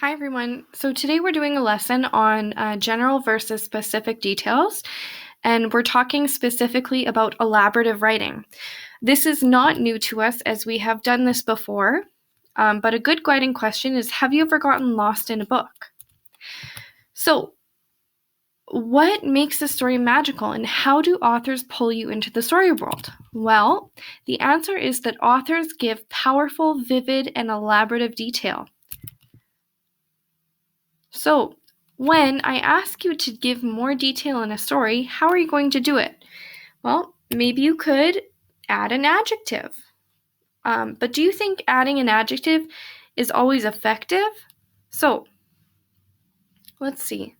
Hi everyone. So today we're doing a lesson on general versus specific details, and we're talking specifically about elaborative writing. This is not new to us as we have done this before, but a good guiding question is, have you ever gotten lost in a book? So what makes a story magical and how do authors pull you into the story world? Well, the answer is that authors give powerful, vivid, and elaborative detail. So, when I ask you to give more detail in a story, how are you going to do it? Well, maybe you could add an adjective. But do you think adding an adjective is always effective? So, let's see.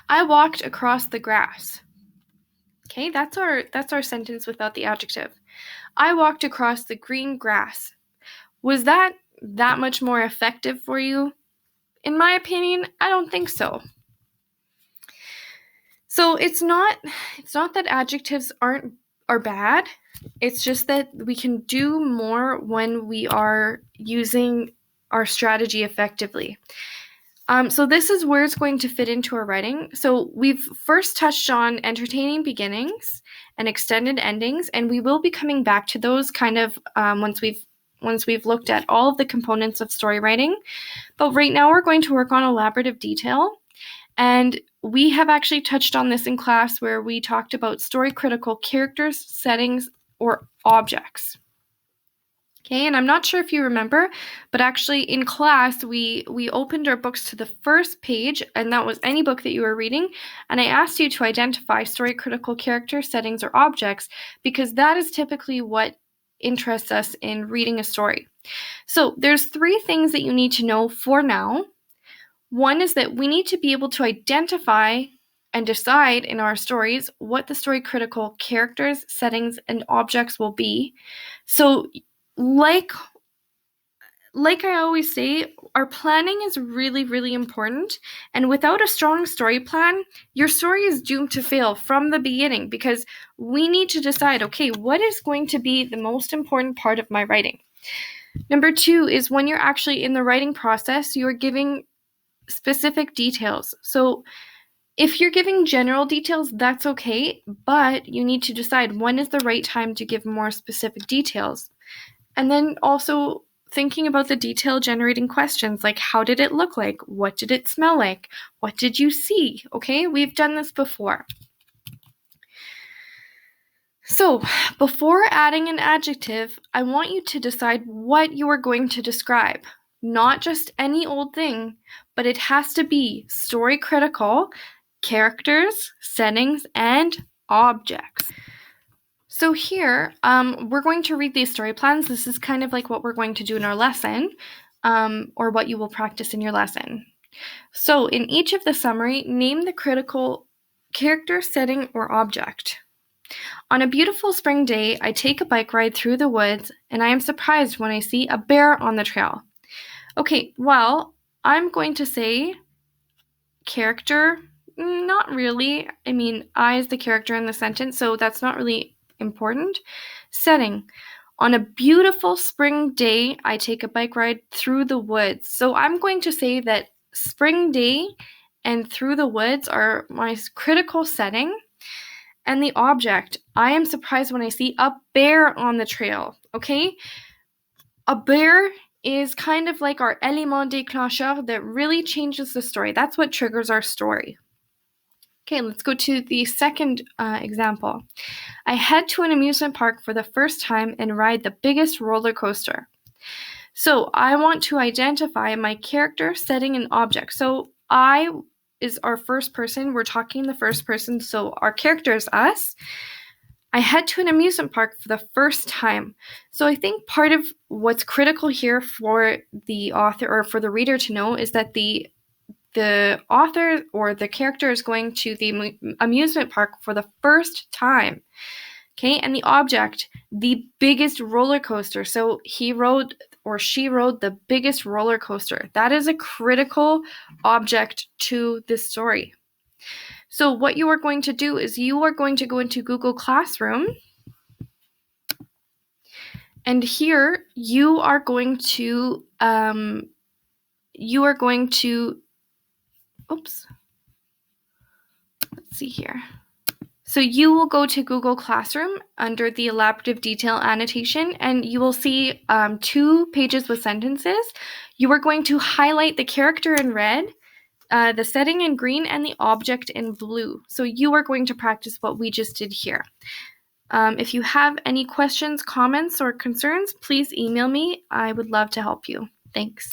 I walked across the grass. Okay, that's our sentence without the adjective. I walked across the green grass. Was that much more effective for you? In my opinion, I don't think so. So it's not that adjectives are bad. It's just that we can do more when we are using our strategy effectively. So this is where it's going to fit into our writing. So we've first touched on entertaining beginnings and extended endings, and we will be coming back to those kind of once we've looked at all of the components of story writing. But right now we're going to work on elaborative detail. And we have actually touched on this in class where we talked about story critical characters, settings, or objects. Okay, and I'm not sure if you remember, but actually in class we opened our books to the first page, and that was any book that you were reading, and I asked you to identify story critical characters, settings, or objects because that is typically what interests us in reading a story. So there's three things that you need to know for now. One is that we need to be able to identify and decide in our stories what the story critical characters, settings, and objects will be. So, like I always say, our planning is really, really important. And without a strong story plan, your story is doomed to fail from the beginning because we need to decide, okay, what is going to be the most important part of my writing? Number two is when you're actually in the writing process, you're giving specific details. So if you're giving general details, that's okay, but you need to decide when is the right time to give more specific details. And then also thinking about the detail generating questions like how did it look like? What did it smell like? What did you see? Okay, we've done this before. So, before adding an adjective, I want you to decide what you are going to describe. Not just any old thing, but it has to be story critical, characters, settings, and objects. So here, we're going to read these story plans. This is kind of like what we're going to do in our lesson, or what you will practice in your lesson. So in each of the summary, name the critical character, setting, or object. On a beautiful spring day, I take a bike ride through the woods, and I am surprised when I see a bear on the trail. Okay, well, I'm going to say character. Not really. I mean, I is the character in the sentence, so that's not really important. Setting. On a beautiful spring day, I take a bike ride through the woods. So I'm going to say that spring day and through the woods are my critical setting. And the object, I am surprised when I see a bear on the trail, okay? A bear is kind of like our élément déclencheur that really changes the story. That's what triggers our story. Okay, let's go to the second example. I head to an amusement park for the first time and ride the biggest roller coaster. So I want to identify my character, setting, and object. So I is our first person. We're talking the first person, so our character is us. I head to an amusement park for the first time. So I think part of what's critical here for the author or for the reader to know is that the author or the character is going to the amusement park for the first time. Okay, and the object, the biggest roller coaster. So he rode or she rode the biggest roller coaster. That is a critical object to this story. So what you are going to do is you are going to go into Google Classroom, and here you are going to you are going to, let's see here. So you will go to Google Classroom under the elaborative detail annotation, and you will see 2 pages with sentences. You are going to highlight the character in red, the setting in green, and the object in blue. So you are going to practice what we just did here. If you have any questions, comments, or concerns, please email me. I would love to help you. Thanks.